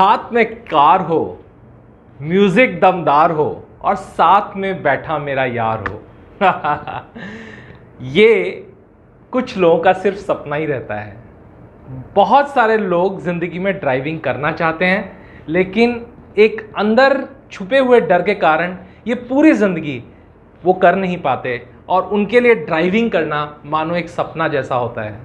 हाथ में कार हो, म्यूजिक दमदार हो और साथ में बैठा मेरा यार हो। ये कुछ लोगों का सिर्फ सपना ही रहता है। बहुत सारे लोग ज़िंदगी में ड्राइविंग करना चाहते हैं, लेकिन एक अंदर छुपे हुए डर के कारण ये पूरी ज़िंदगी वो कर नहीं पाते और उनके लिए ड्राइविंग करना मानो एक सपना जैसा होता है।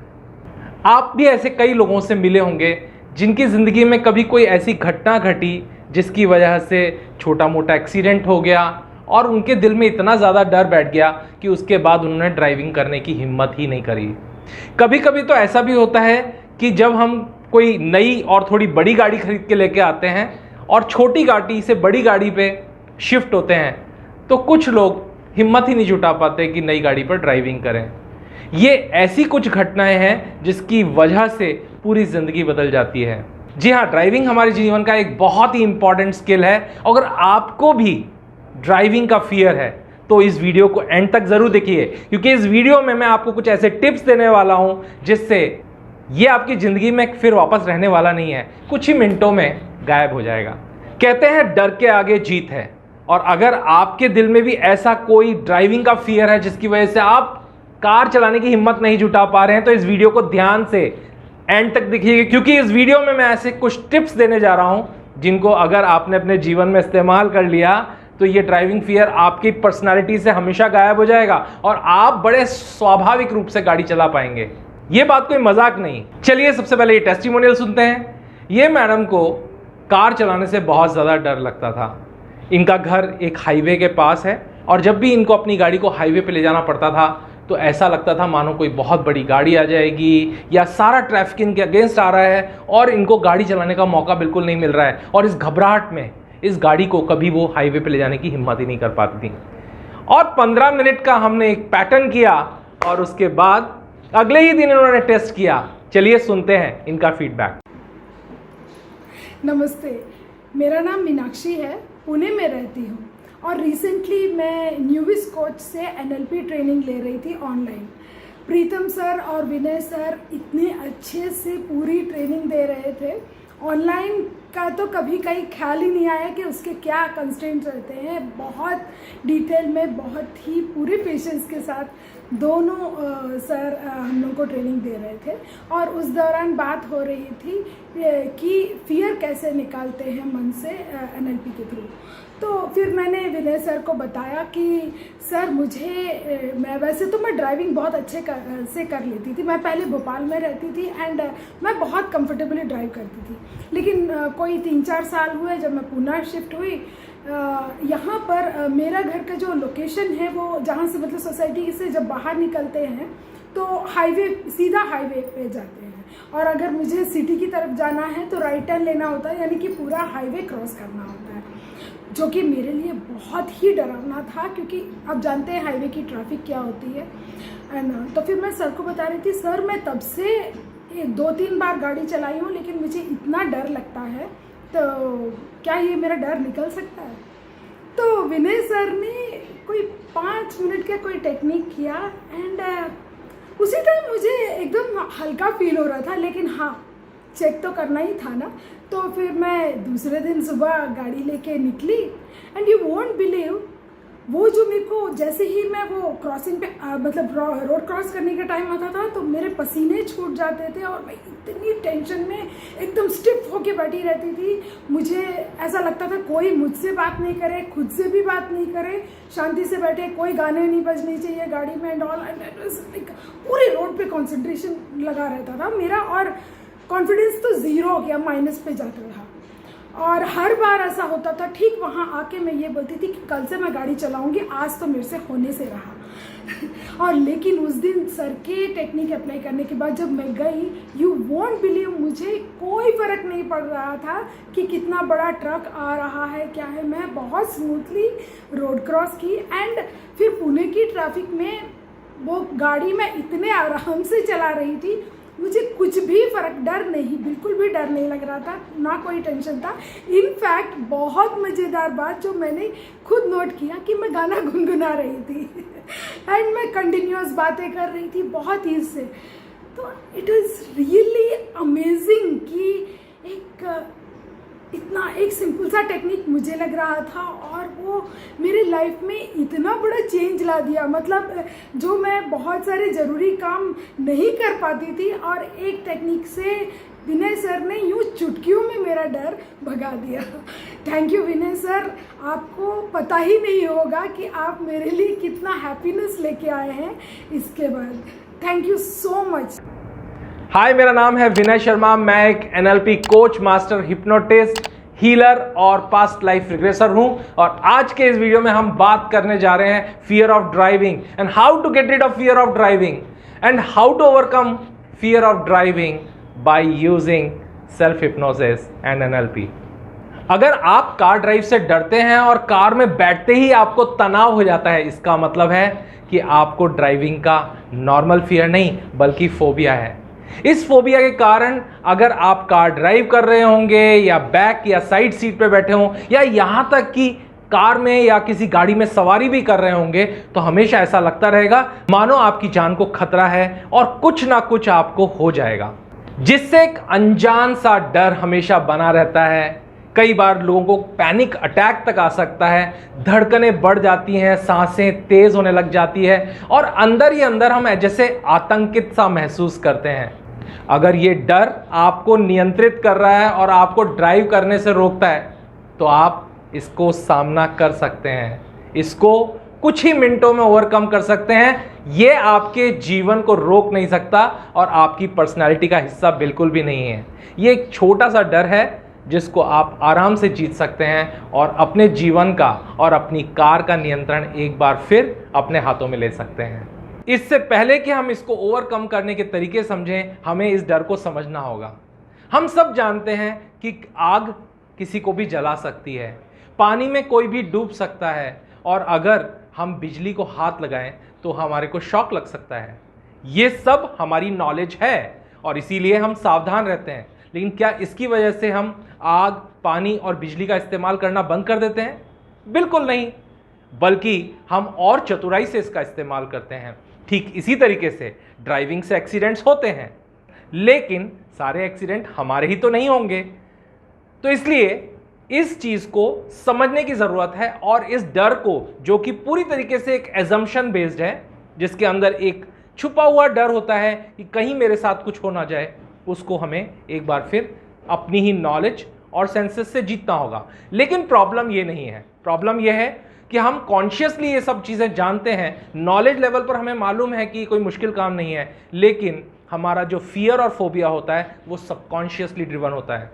आप भी ऐसे कई लोगों से मिले होंगे जिनकी ज़िंदगी में कभी कोई ऐसी घटना घटी जिसकी वजह से छोटा मोटा एक्सीडेंट हो गया और उनके दिल में इतना ज़्यादा डर बैठ गया कि उसके बाद उन्होंने ड्राइविंग करने की हिम्मत ही नहीं करी। कभी कभी तो ऐसा भी होता है कि जब हम कोई नई और थोड़ी बड़ी गाड़ी खरीद के लेके आते हैं और छोटी गाड़ी से बड़ी गाड़ी पे शिफ्ट होते हैं तो कुछ लोग हिम्मत ही नहीं जुटा पाते कि नई गाड़ी पर ड्राइविंग करें। ये ऐसी कुछ घटनाएं हैं जिसकी वजह से पूरी ज़िंदगी बदल जाती है। जी हाँ, ड्राइविंग हमारे जीवन का एक बहुत ही इंपॉर्टेंट स्किल है। अगर आपको भी ड्राइविंग का फियर है तो इस वीडियो को एंड तक ज़रूर देखिए, क्योंकि इस वीडियो में मैं आपको कुछ ऐसे टिप्स देने वाला हूं जिससे ये आपकी ज़िंदगी में फिर वापस रहने वाला नहीं है, कुछ ही मिनटों में गायब हो जाएगा। कहते हैं डर के आगे जीत है, और अगर आपके दिल में भी ऐसा कोई ड्राइविंग का फियर है जिसकी वजह से आप कार चलाने की हिम्मत नहीं जुटा पा रहे हैं तो इस वीडियो को ध्यान से एंड तक देखिएगा, क्योंकि इस वीडियो में मैं ऐसे कुछ टिप्स देने जा रहा हूं जिनको अगर आपने अपने जीवन में इस्तेमाल कर लिया तो ये ड्राइविंग फियर आपकी पर्सनालिटी से हमेशा गायब हो जाएगा और आप बड़े स्वाभाविक रूप से गाड़ी चला पाएंगे। ये बात कोई मजाक नहीं। चलिए सबसे पहले ये टेस्टिमोनियल सुनते हैं। ये मैडम को कार चलाने से बहुत ज़्यादा डर लगता था। इनका घर एक हाईवे के पास है और जब भी इनको अपनी गाड़ी को हाईवे पे ले जाना पड़ता था तो ऐसा लगता था मानो कोई बहुत बड़ी गाड़ी आ जाएगी या सारा ट्रैफिक इनके अगेंस्ट आ रहा है और इनको गाड़ी चलाने का मौका बिल्कुल नहीं मिल रहा है, और इस घबराहट में इस गाड़ी को कभी वो हाईवे पे ले जाने की हिम्मत ही नहीं कर पाती थी। और 15 मिनट का हमने एक पैटर्न किया और उसके बाद अगले ही दिन इन्होंने टेस्ट किया। चलिए सुनते हैं इनका फीडबैक। नमस्ते, मेरा नाम मीनाक्षी है, पुणे में रहती हूँ और रिसेंटली मैं न्यूविस कोच से एनएलपी ट्रेनिंग ले रही थी ऑनलाइन। प्रीतम सर और विनय सर इतने अच्छे से पूरी ट्रेनिंग दे रहे थे। ऑनलाइन का तो कभी कहीं ख्याल ही नहीं आया कि उसके क्या कंस्ट्रेंट्स रहते हैं। बहुत डिटेल में, बहुत ही पूरे पेशेंस के साथ दोनों सर हम लोग को ट्रेनिंग दे रहे थे और उस दौरान बात हो रही थी कि फियर कैसे निकालते हैं मन से एनएलपी के थ्रू। तो फिर मैंने विनय सर को बताया कि सर मैं वैसे तो मैं ड्राइविंग बहुत अच्छे से कर लेती थी। मैं पहले भोपाल में रहती थी एंड मैं बहुत कंफर्टेबली ड्राइव करती थी, लेकिन कोई 3-4 साल हुए जब मैं पुणे शिफ्ट हुई। यहाँ पर मेरा घर का जो लोकेशन है वो जहाँ से मतलब सोसाइटी से जब बाहर निकलते हैं तो सीधा हाईवे पे जाते हैं, और अगर मुझे सिटी की तरफ जाना है तो राइट टर्न लेना होता है, यानी कि पूरा हाईवे क्रॉस करना होता है, जो कि मेरे लिए बहुत ही डरावना था क्योंकि आप जानते हैं हाईवे की ट्रैफिक क्या होती है। एंड तो फिर मैं सर को बता रही थी, सर मैं तब से 2-3 बार गाड़ी चलाई हूँ लेकिन मुझे इतना डर लगता है, तो क्या ये मेरा डर निकल सकता है? तो विनय सर ने कोई 5 मिनट का कोई टेक्निक किया एंड उसी टाइम मुझे एकदम हल्का फील हो रहा था, लेकिन हाँ चेक तो करना ही था ना। तो फिर मैं दूसरे दिन सुबह गाड़ी लेके निकली एंड यू वोंट बिलीव, वो जो मेरे को जैसे ही मैं वो क्रॉसिंग पे मतलब रोड क्रॉस करने का टाइम आता था तो मेरे पसीने छूट जाते थे और मैं इतनी टेंशन में एकदम स्टिफ होके बैठी रहती थी। मुझे ऐसा लगता था कोई मुझसे बात नहीं करे, खुद से भी बात नहीं करे, शांति से बैठे, कोई गाने नहीं बजने चाहिए गाड़ी में एंड ऑल। पूरे रोड पे कॉन्सेंट्रेशन लगा रहता था मेरा और कॉन्फिडेंस तो ज़ीरो हो गया, माइनस पे जाता रहा। और हर बार ऐसा होता था, ठीक वहाँ आके मैं ये बोलती थी कि कल से मैं गाड़ी चलाऊंगी, आज तो मेरे से होने से रहा। और लेकिन उस दिन सर के टेक्निक अप्लाई करने के बाद जब मैं गई, यू वोंट बिलीव, मुझे कोई फ़र्क नहीं पड़ रहा था कि कितना बड़ा ट्रक आ रहा है क्या है। मैं बहुत स्मूथली रोड क्रॉस की एंड फिर पुणे की ट्रैफिक में वो गाड़ी मैं इतने आराम से चला रही थी, मुझे कुछ भी डर नहीं, बिल्कुल भी डर नहीं लग रहा था, ना कोई टेंशन था। इनफैक्ट बहुत मज़ेदार बात जो मैंने खुद नोट किया कि मैं गाना गुनगुना रही थी एंड मैं कंटिन्यूअस बातें कर रही थी बहुत ईज से। तो इट इज़ रियली अमेजिंग कि एक इतना एक सिंपल सा टेक्निक मुझे लग रहा था और वो मेरी लाइफ में इतना बड़ा चेंज ला दिया। मतलब जो मैं बहुत सारे ज़रूरी काम नहीं कर पाती थी और एक टेक्निक से विनय सर ने यूँ चुटकियों में मेरा डर भगा दिया। थैंक यू विनय सर, आपको पता ही नहीं होगा कि आप मेरे लिए कितना हैप्पीनेस लेके आए हैं इसके बाद। Thank you so much. Hi, मेरा नाम है विनय शर्मा। मैं एक NLP coach, master hypnotist, healer और पास्ट लाइफ रिग्रेसर हूं। और आज के इस वीडियो में हम बात करने जा रहे हैं fear of driving and how to get rid of fear of driving and how to overcome fear of driving by using self hypnosis and NLP. अगर आप कार ड्राइव से डरते हैं और कार में बैठते ही आपको तनाव हो जाता है, इसका मतलब है कि आपको ड्राइविंग का नॉर्मल फियर नहीं बल्कि फोबिया है। इस फोबिया के कारण अगर आप कार ड्राइव कर रहे होंगे या बैक या साइड सीट पे बैठे हों या यहां तक कि कार में या किसी गाड़ी में सवारी भी कर रहे होंगे, तो हमेशा ऐसा लगता रहेगा मानो आपकी जान को खतरा है और कुछ ना कुछ आपको हो जाएगा, जिससे एक अनजान सा डर हमेशा बना रहता है। कई बार लोगों को पैनिक अटैक तक आ सकता है, धड़कनें बढ़ जाती हैं, सांसें तेज होने लग जाती है और अंदर ही अंदर हम जैसे आतंकित सा महसूस करते हैं। अगर ये डर आपको नियंत्रित कर रहा है और आपको ड्राइव करने से रोकता है, तो आप इसको सामना कर सकते हैं, इसको कुछ ही मिनटों में ओवरकम कर सकते हैं। ये आपके जीवन को रोक नहीं सकता और आपकी पर्सनैलिटी का हिस्सा बिल्कुल भी नहीं है। ये एक छोटा सा डर है जिसको आप आराम से जीत सकते हैं और अपने जीवन का और अपनी कार का नियंत्रण एक बार फिर अपने हाथों में ले सकते हैं। इससे पहले कि हम इसको ओवरकम करने के तरीके समझें, हमें इस डर को समझना होगा। हम सब जानते हैं कि आग किसी को भी जला सकती है, पानी में कोई भी डूब सकता है और अगर हम बिजली को हाथ लगाएं तो हमारे को शॉक लग सकता है। ये सब हमारी नॉलेज है और इसीलिए हम सावधान रहते हैं। लेकिन क्या इसकी वजह से हम आग, पानी और बिजली का इस्तेमाल करना बंद कर देते हैं? बिल्कुल नहीं, बल्कि हम और चतुराई से इसका इस्तेमाल करते हैं। ठीक इसी तरीके से ड्राइविंग से एक्सीडेंट्स होते हैं, लेकिन सारे एक्सीडेंट हमारे ही तो नहीं होंगे। तो इसलिए इस चीज़ को समझने की ज़रूरत है और इस डर को, जो कि पूरी तरीके से एक एजम्पशन बेस्ड है, जिसके अंदर एक छुपा हुआ डर होता है कि कहीं मेरे साथ कुछ हो ना जाए, उसको हमें एक बार फिर अपनी ही नॉलेज और सेंसेस से जीतना होगा। लेकिन प्रॉब्लम ये नहीं है। प्रॉब्लम ये है कि हम कॉन्शियसली ये सब चीज़ें जानते हैं, नॉलेज लेवल पर हमें मालूम है कि कोई मुश्किल काम नहीं है, लेकिन हमारा जो फियर और फोबिया होता है वो सबकॉन्शियसली ड्रिवन होता है।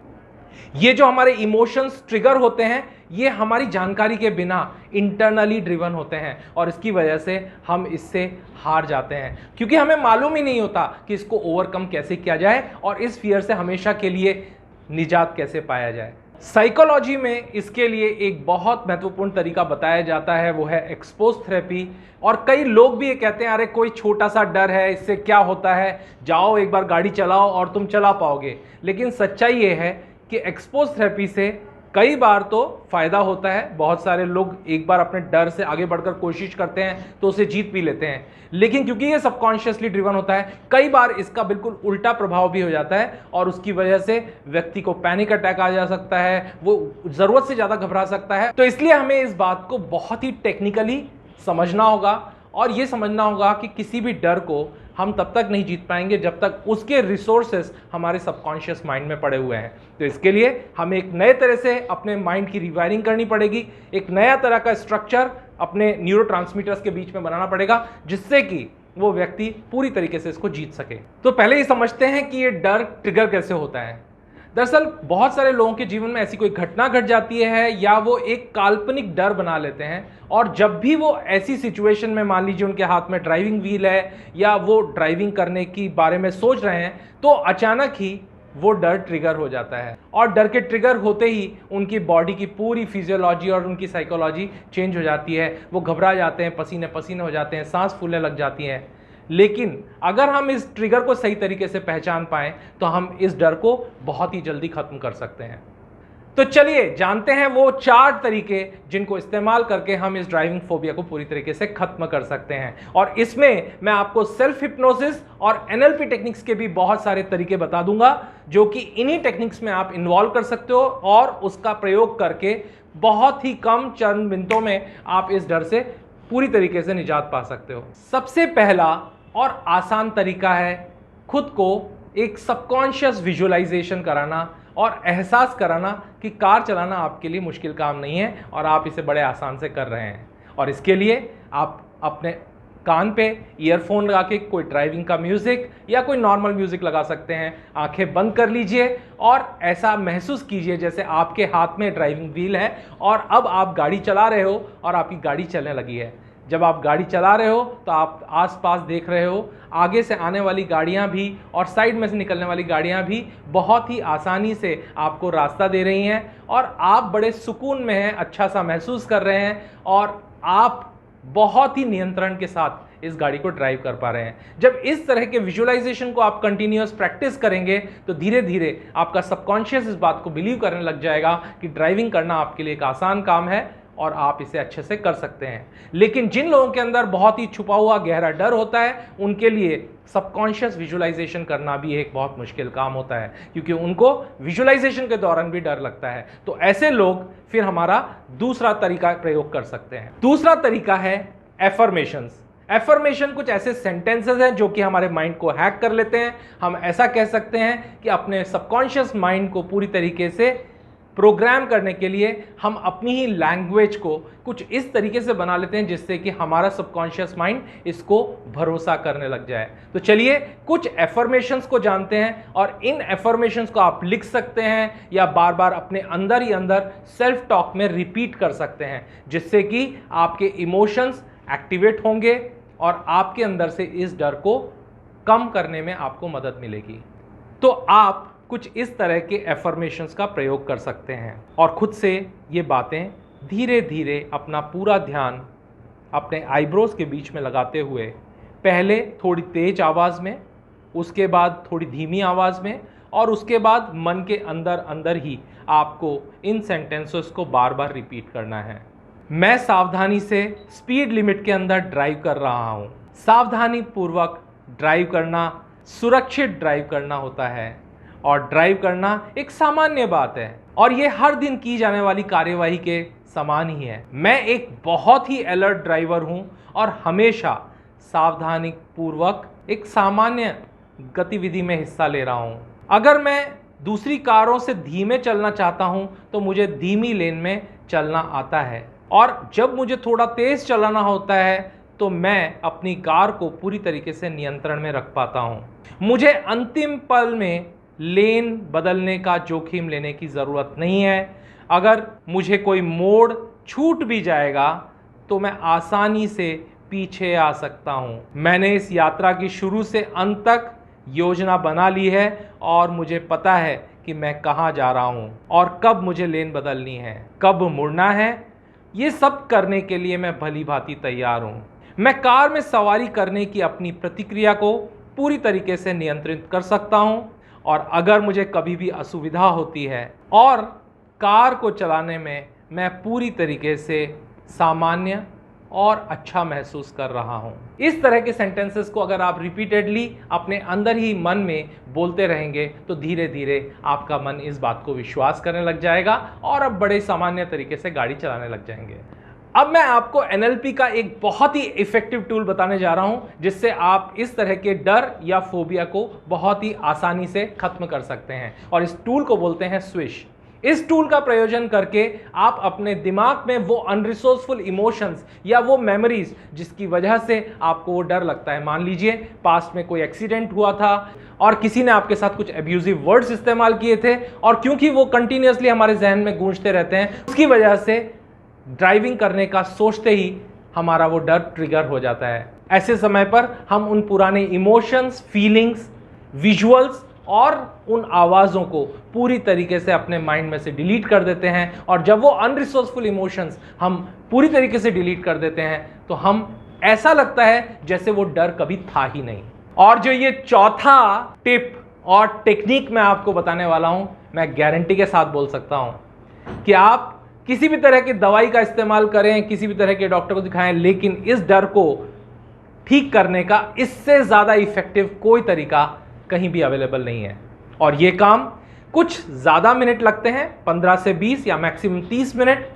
ये जो हमारे इमोशंस ट्रिगर होते हैं, ये हमारी जानकारी के बिना इंटरनली ड्रिवन होते हैं और इसकी वजह से हम इससे हार जाते हैं, क्योंकि हमें मालूम ही नहीं होता कि इसको ओवरकम कैसे किया जाए और इस फियर से हमेशा के लिए निजात कैसे पाया जाए। साइकोलॉजी में इसके लिए एक बहुत महत्वपूर्ण तरीका बताया जाता है, वो है एक्सपोज थेरेपी। और कई लोग भी ये कहते हैं, अरे कोई छोटा सा डर है, इससे क्या होता है, जाओ एक बार गाड़ी चलाओ और तुम चला पाओगे। लेकिन सच्चाई ये है कि एक्सपोज थेरेपी से कई बार तो फ़ायदा होता है। बहुत सारे लोग एक बार अपने डर से आगे बढ़कर कोशिश करते हैं तो उसे जीत भी लेते हैं, लेकिन क्योंकि ये सबकॉन्शियसली ड्रिवन होता है, कई बार इसका बिल्कुल उल्टा प्रभाव भी हो जाता है और उसकी वजह से व्यक्ति को पैनिक अटैक आ जा सकता है, वो ज़रूरत से ज़्यादा घबरा सकता है। तो इसलिए हमें इस बात को बहुत ही टेक्निकली समझना होगा और ये समझना होगा कि किसी भी डर को हम तब तक नहीं जीत पाएंगे जब तक उसके रिसोर्सेस हमारे सबकॉन्शियस माइंड में पड़े हुए हैं। तो इसके लिए हमें एक नए तरह से अपने माइंड की रिवायरिंग करनी पड़ेगी, एक नया तरह का स्ट्रक्चर अपने न्यूरोट्रांसमीटर्स के बीच में बनाना पड़ेगा, जिससे कि वो व्यक्ति पूरी तरीके से इसको जीत सके। तो पहले ये समझते हैं कि ये डर ट्रिगर कैसे होता है। दरअसल बहुत सारे लोगों के जीवन में ऐसी कोई घटना घट जाती है या वो एक काल्पनिक डर बना लेते हैं और जब भी वो ऐसी सिचुएशन में, मान लीजिए उनके हाथ में ड्राइविंग व्हील है या वो ड्राइविंग करने की बारे में सोच रहे हैं, तो अचानक ही वो डर ट्रिगर हो जाता है और डर के ट्रिगर होते ही उनकी बॉडी की पूरी फिजियोलॉजी और उनकी साइकोलॉजी चेंज हो जाती है। वो घबरा जाते हैं, पसीने पसीने हो जाते हैं, सांस फूलने लग जाती हैं। लेकिन अगर हम इस ट्रिगर को सही तरीके से पहचान पाएं तो हम इस डर को बहुत ही जल्दी खत्म कर सकते हैं। तो चलिए जानते हैं वो 4 तरीके जिनको इस्तेमाल करके हम इस ड्राइविंग फोबिया को पूरी तरीके से खत्म कर सकते हैं। और इसमें मैं आपको सेल्फ हिप्नोसिस और एनएलपी टेक्निक्स के भी बहुत सारे तरीके बता दूंगा, जो कि इन्हीं टेक्निक्स में आप इन्वॉल्व कर सकते हो और उसका प्रयोग करके बहुत ही कम चंद मिनटों में आप इस डर से पूरी तरीके से निजात पा सकते हो। सबसे पहला और आसान तरीका है खुद को एक सबकॉन्शियस विजुअलाइजेशन कराना और एहसास कराना कि कार चलाना आपके लिए मुश्किल काम नहीं है और आप इसे बड़े आसान से कर रहे हैं। और इसके लिए आप अपने कान पे ईयरफोन लगा के कोई ड्राइविंग का म्यूज़िक या कोई नॉर्मल म्यूज़िक लगा सकते हैं। आंखें बंद कर लीजिए और ऐसा महसूस कीजिए जैसे आपके हाथ में ड्राइविंग व्हील है और अब आप गाड़ी चला रहे हो और आपकी गाड़ी चलने लगी है। जब आप गाड़ी चला रहे हो तो आप आसपास देख रहे हो, आगे से आने वाली गाड़ियां भी और साइड में से निकलने वाली गाड़ियां भी बहुत ही आसानी से आपको रास्ता दे रही हैं और आप बड़े सुकून में हैं, अच्छा सा महसूस कर रहे हैं और आप बहुत ही नियंत्रण के साथ इस गाड़ी को ड्राइव कर पा रहे हैं। जब इस तरह के विजुअलाइजेशन को आप कंटिन्यूअस प्रैक्टिस करेंगे तो धीरे धीरे आपका सबकॉन्शियस इस बात को बिलीव करने लग जाएगा कि ड्राइविंग करना आपके लिए एक आसान काम है और आप इसे अच्छे से कर सकते हैं। लेकिन जिन लोगों के अंदर बहुत ही छुपा हुआ गहरा डर होता है, उनके लिए सबकॉन्शियस विजुअलाइजेशन करना भी एक बहुत मुश्किल काम होता है, क्योंकि उनको विजुअलाइजेशन के दौरान भी डर लगता है। तो ऐसे लोग फिर हमारा दूसरा तरीका प्रयोग कर सकते हैं। दूसरा तरीका है एफर्मेशंस। एफर्मेशन कुछ ऐसे सेंटेंसेस हैं जो कि हमारे माइंड को हैक कर लेते हैं। हम ऐसा कह सकते हैं कि अपने सबकॉन्शियस माइंड को पूरी तरीके से प्रोग्राम करने के लिए हम अपनी ही लैंग्वेज को कुछ इस तरीके से बना लेते हैं जिससे कि हमारा सबकॉन्शियस माइंड इसको भरोसा करने लग जाए। तो चलिए कुछ एफर्मेशंस को जानते हैं और इन एफर्मेशंस को आप लिख सकते हैं या बार बार अपने अंदर ही अंदर सेल्फ टॉक में रिपीट कर सकते हैं, जिससे कि आपके इमोशंस एक्टिवेट होंगे और आपके अंदर से इस डर को कम करने में आपको मदद मिलेगी। तो आप कुछ इस तरह के एफर्मेशंस का प्रयोग कर सकते हैं और खुद से ये बातें धीरे धीरे अपना पूरा ध्यान अपने आईब्रोज के बीच में लगाते हुए पहले थोड़ी तेज आवाज़ में, उसके बाद थोड़ी धीमी आवाज़ में और उसके बाद मन के अंदर अंदर ही आपको इन सेंटेंसेस को बार बार रिपीट करना है। मैं सावधानी से स्पीड लिमिट के अंदर ड्राइव कर रहा हूँ। सावधानी पूर्वक ड्राइव करना सुरक्षित ड्राइव करना होता है और ड्राइव करना एक सामान्य बात है और ये हर दिन की जाने वाली कार्यवाही के समान ही है। मैं एक बहुत ही अलर्ट ड्राइवर हूँ और हमेशा सावधानी पूर्वक एक सामान्य गतिविधि में हिस्सा ले रहा हूँ। अगर मैं दूसरी कारों से धीमे चलना चाहता हूँ तो मुझे धीमी लेन में चलना आता है और जब मुझे थोड़ा तेज चलाना होता है तो मैं अपनी कार को पूरी तरीके से नियंत्रण में रख पाता हूँ। मुझे अंतिम पल में लेन बदलने का जोखिम लेने की ज़रूरत नहीं है। अगर मुझे कोई मोड़ छूट भी जाएगा तो मैं आसानी से पीछे आ सकता हूँ। मैंने इस यात्रा की शुरू से अंत तक योजना बना ली है और मुझे पता है कि मैं कहाँ जा रहा हूँ और कब मुझे लेन बदलनी है, कब मुड़ना है। ये सब करने के लिए मैं भली भांति तैयार हूँ। मैं कार में सवारी करने की अपनी प्रतिक्रिया को पूरी तरीके से नियंत्रित कर सकता हूँ और अगर मुझे कभी भी असुविधा होती है और कार को चलाने में मैं पूरी तरीके से सामान्य और अच्छा महसूस कर रहा हूँ। इस तरह के सेंटेंसेस को अगर आप रिपीटेडली अपने अंदर ही मन में बोलते रहेंगे तो धीरे धीरे आपका मन इस बात को विश्वास करने लग जाएगा और अब बड़े सामान्य तरीके से गाड़ी चलाने लग जाएंगे। अब मैं आपको एनएलपी का एक बहुत ही इफेक्टिव टूल बताने जा रहा हूं जिससे आप इस तरह के डर या फोबिया को बहुत ही आसानी से खत्म कर सकते हैं और इस टूल को बोलते हैं स्विश। इस टूल का प्रयोजन करके आप अपने दिमाग में वो अनरिसोर्सफुल इमोशंस या वो मेमोरीज जिसकी वजह से आपको वो डर लगता है, मान लीजिए पास्ट में कोई एक्सीडेंट हुआ था और किसी ने आपके साथ कुछ एब्यूजिव वर्ड्स इस्तेमाल किए थे और क्योंकि वो कंटिन्यूअसली हमारे जहन में गूंजते रहते हैं, उसकी वजह से ड्राइविंग करने का सोचते ही हमारा वो डर ट्रिगर हो जाता है। ऐसे समय पर हम उन पुराने इमोशंस, फीलिंग्स, विजुअल्स और उन आवाज़ों को पूरी तरीके से अपने माइंड में से डिलीट कर देते हैं और जब वो अनरिसोर्सफुल इमोशंस हम पूरी तरीके से डिलीट कर देते हैं तो हम ऐसा लगता है जैसे वो डर कभी था ही नहीं। और जो ये चौथा टिप और टेक्निक मैं आपको बताने वाला हूं, मैं गारंटी के साथ बोल सकता हूं कि आप किसी भी तरह की दवाई का इस्तेमाल करें, किसी भी तरह के डॉक्टर को दिखाएं, लेकिन इस डर को ठीक करने का इससे ज़्यादा इफेक्टिव कोई तरीका कहीं भी अवेलेबल नहीं है। और ये काम कुछ ज़्यादा मिनट लगते हैं, 15 से 20 या मैक्सिमम 30 मिनट,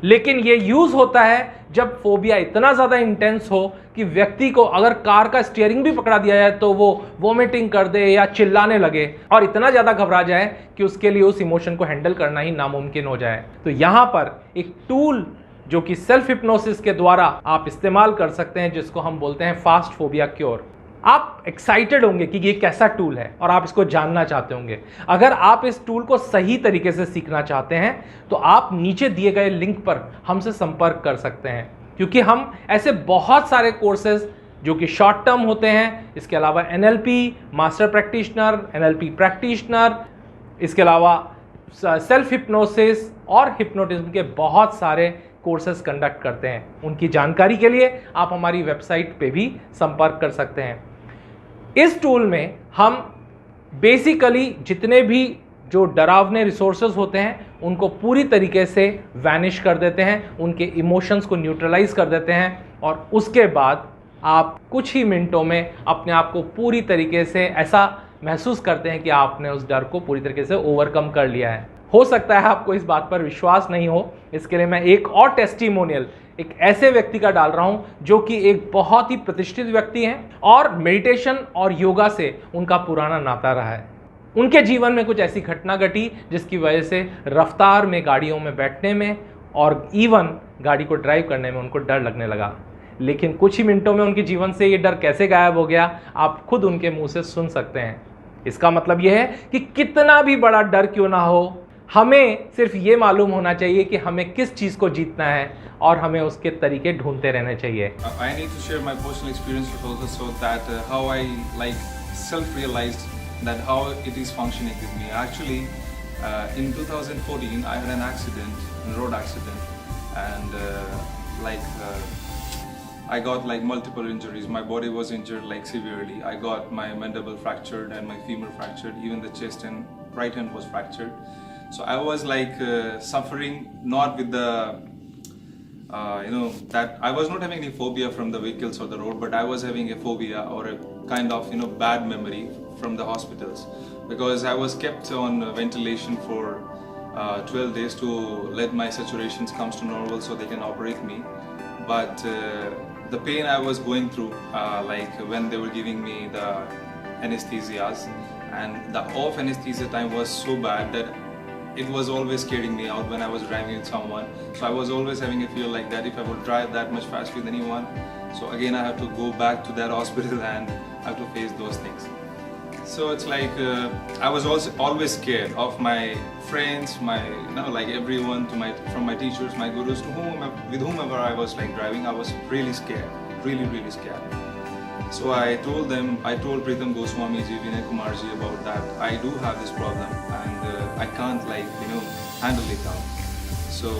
लेकिन ये यूज़ होता है जब फोबिया इतना ज़्यादा इंटेंस हो कि व्यक्ति को अगर कार का स्टीयरिंग भी पकड़ा दिया जाए तो वो वोमिटिंग कर दे या चिल्लाने लगे और इतना ज़्यादा घबरा जाए कि उसके लिए उस इमोशन को हैंडल करना ही नामुमकिन हो जाए। तो यहाँ पर एक टूल जो कि सेल्फ हिप्नोसिस के द्वारा आप इस्तेमाल कर सकते हैं, जिसको हम बोलते हैं फास्ट फोबिया क्योर। आप एक्साइटेड होंगे कि ये कैसा टूल है और आप इसको जानना चाहते होंगे। अगर आप इस टूल को सही तरीके से सीखना चाहते हैं तो आप नीचे दिए गए लिंक पर हमसे संपर्क कर सकते हैं, क्योंकि हम ऐसे बहुत सारे कोर्सेज जो कि शॉर्ट टर्म होते हैं, इसके अलावा NLP master practitioner, NLP practitioner, इसके अलावा सेल्फ हिप्नोसिस और हिप्नोटिज्म के बहुत सारे कोर्सेज कंडक्ट करते हैं। उनकी जानकारी के लिए आप हमारी वेबसाइट पे भी संपर्क कर सकते हैं। इस टूल में हम बेसिकली जितने भी जो डरावने रिसोर्सेज होते हैं उनको पूरी तरीके से वैनिश कर देते हैं, उनके इमोशंस को न्यूट्रलाइज कर देते हैं और उसके बाद आप कुछ ही मिनटों में अपने आप को पूरी तरीके से ऐसा महसूस करते हैं कि आपने उस डर को पूरी तरीके से ओवरकम कर लिया है। हो सकता है आपको इस बात पर विश्वास नहीं हो, इसके लिए मैं एक और टेस्टिमोनियल एक ऐसे व्यक्ति का डाल रहा हूं जो कि एक बहुत ही प्रतिष्ठित व्यक्ति हैं और मेडिटेशन और योगा से उनका पुराना नाता रहा है। उनके जीवन में कुछ ऐसी घटना घटी जिसकी वजह से रफ्तार में गाड़ियों में बैठने में और इवन गाड़ी को ड्राइव करने में उनको डर लगने लगा, लेकिन कुछ ही मिनटों में उनके जीवन से ये डर कैसे गायब हो गया आप खुद उनके मुंह से सुन सकते हैं। इसका मतलब यह है कि कितना भी बड़ा डर क्यों ना हो, हमें सिर्फ ये मालूम होना चाहिए कि हमें किस चीज़ को जीतना है और हमें उसके तरीके ढूंढते रहने चाहिए। I need to share my personal experiences also, so that how I like self-realized that how it is functioning with me. Actually, in 2014, I had an accident, a road accident, and I got like multiple injuries. My body was injured like severely. I got my mandible fractured and my femur fractured. Even the chest and right hand was fractured. So I was like suffering not with the that I was not having any phobia from the vehicles or the road, but I was having a phobia or a kind of bad memory from the hospitals, because I was kept on ventilation for 12 days to let my saturations comes to normal so they can operate me. But the pain I was going through, like when they were giving me the anesthesias, and the off anesthesia time was so bad that it was always scaring me out when I was driving with someone. So I was always having a feel like that if I would drive that much fast with anyone, so again I have to go back to that hospital and I have to face those things. So it's like I was also always scared of my friends, my like everyone, from my teachers, my gurus, with whomever I was like driving. I was really scared, really scared. So I told Pritam Goswami ji, Vinay Kumar ji about that I do have this problem and I can't handle it now. So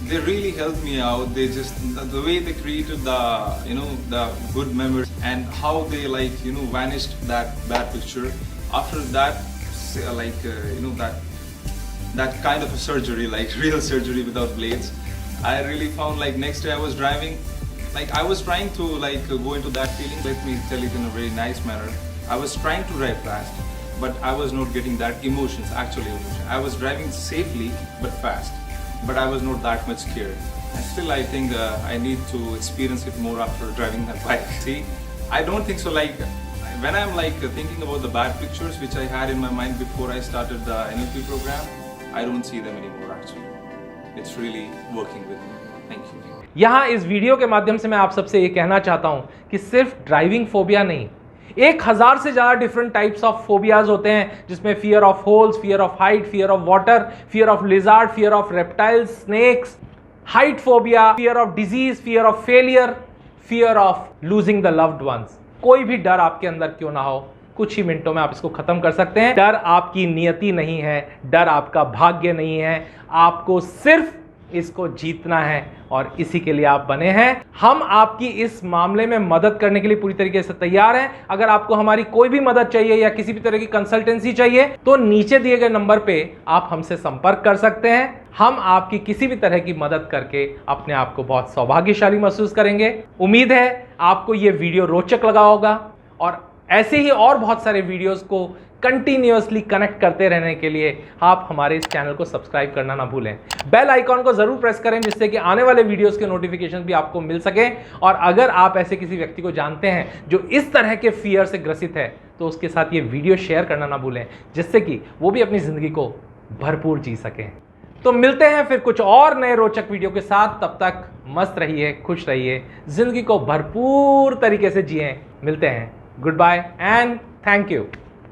they really helped me out. They just the way they created the good memories and how they vanished that bad picture. After that, that kind of a surgery, like real surgery without blades, I really found next day I was driving. I was trying to go into that feeling. Let me tell it in a very nice manner. I was trying to drive fast, but I was not getting that emotions. I was driving safely but fast, but I was not that much scared. And still, I think I need to experience it more after driving that bike. See, I don't think so. When I'm thinking about the bad pictures which I had in my mind before I started the NLP program, I don't see them anymore. Actually, it's really working with me. Thank you. यहाँ इस video के माध्यम से मैं आप सबसे ये कहना चाहता हूँ कि सिर्फ ड्राइविंग फोबिया नहीं, 1000 से ज़्यादा डिफरेंट टाइप्स ऑफ फोबियाज होते हैं, जिसमें fear of holes, fear of height, fear of water, fear of lizard, fear of reptiles, snakes, height phobia, fear of disease, fear of failure, fear of losing the loved ones. कोई भी डर आपके अंदर क्यों ना हो, कुछ ही मिनटों में आप इसको खत्म कर सकते हैं। डर आपकी नियति नहीं है, डर आपका भाग्य नहीं है। आपको सिर्फ इसको जीतना है और इसी के लिए आप बने हैं। हम आपकी इस मामले में मदद करने के लिए पूरी तरीके से तैयार हैं। अगर आपको हमारी कोई भी मदद चाहिए या किसी भी तरह की कंसल्टेंसी चाहिए तो नीचे दिए गए नंबर पे आप हमसे संपर्क कर सकते हैं। हम आपकी किसी भी तरह की मदद करके अपने आप को बहुत सौभाग्यशाली महसूस करेंगे। उम्मीद है आपको ये वीडियो रोचक लगा होगा और ऐसे ही और बहुत सारे वीडियोस को कंटिन्यूअसली कनेक्ट करते रहने के लिए आप हमारे इस चैनल को सब्सक्राइब करना ना भूलें। बेल आइकॉन को जरूर प्रेस करें जिससे कि आने वाले वीडियोस के नोटिफिकेशन भी आपको मिल सके। और अगर आप ऐसे किसी व्यक्ति को जानते हैं जो इस तरह के फियर से ग्रसित है तो उसके साथ ये वीडियो शेयर करना ना भूलें जिससे कि वो भी अपनी जिंदगी को भरपूर जी सकें। तो मिलते हैं फिर कुछ और नए रोचक वीडियो के साथ। तब तक मस्त रहिए, खुश रहिए, जिंदगी को भरपूर तरीके से जिएं। मिलते हैं। Goodbye and thank you.